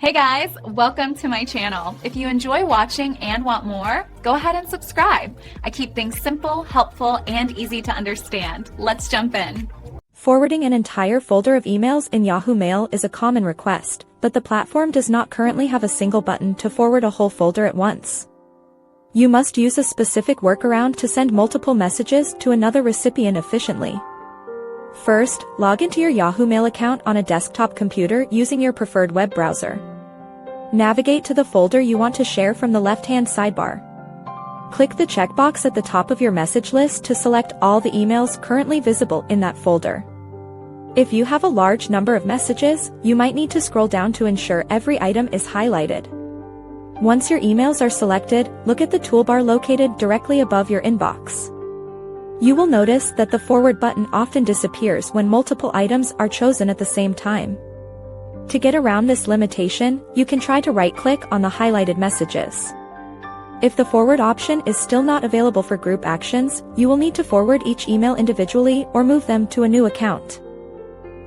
Hey guys, welcome to my channel. If you enjoy watching and want more, go ahead and subscribe. I keep things simple, helpful, and easy to understand. Let's jump in. Forwarding an entire folder of emails in Yahoo Mail is a common request, but the platform does not currently have a single button to forward a whole folder at once. You must use a specific workaround to send multiple messages to another recipient efficiently. First, log into your Yahoo Mail account on a desktop computer using your preferred web browser. Navigate to the folder you want to share from the left-hand sidebar. Click the checkbox at the top of your message list to select all the emails currently visible in that folder. If you have a large number of messages, you might need to scroll down to ensure every item is highlighted. Once your emails are selected, look at the toolbar located directly above your inbox. You will notice that the forward button often disappears when multiple items are chosen at the same time. To get around this limitation, you can try to right-click on the highlighted messages. If the forward option is still not available for group actions, you will need to forward each email individually or move them to a new account.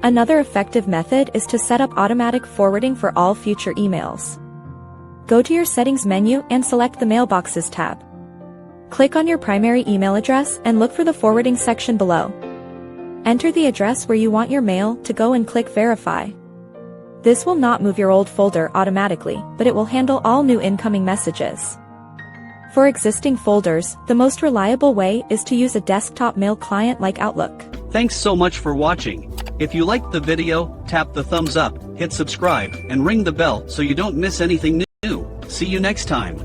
Another effective method is to set up automatic forwarding for all future emails. Go to your Settings menu and select the Mailboxes tab. Click on your primary email address and look for the forwarding section below. Enter the address where you want your mail to go and click Verify. This will not move your old folder automatically, but it will handle all new incoming messages. For existing folders, the most reliable way is to use a desktop mail client like Outlook. Thanks so much for watching. If you liked the video, tap the thumbs up, hit subscribe, and ring the bell so you don't miss anything new. See you next time.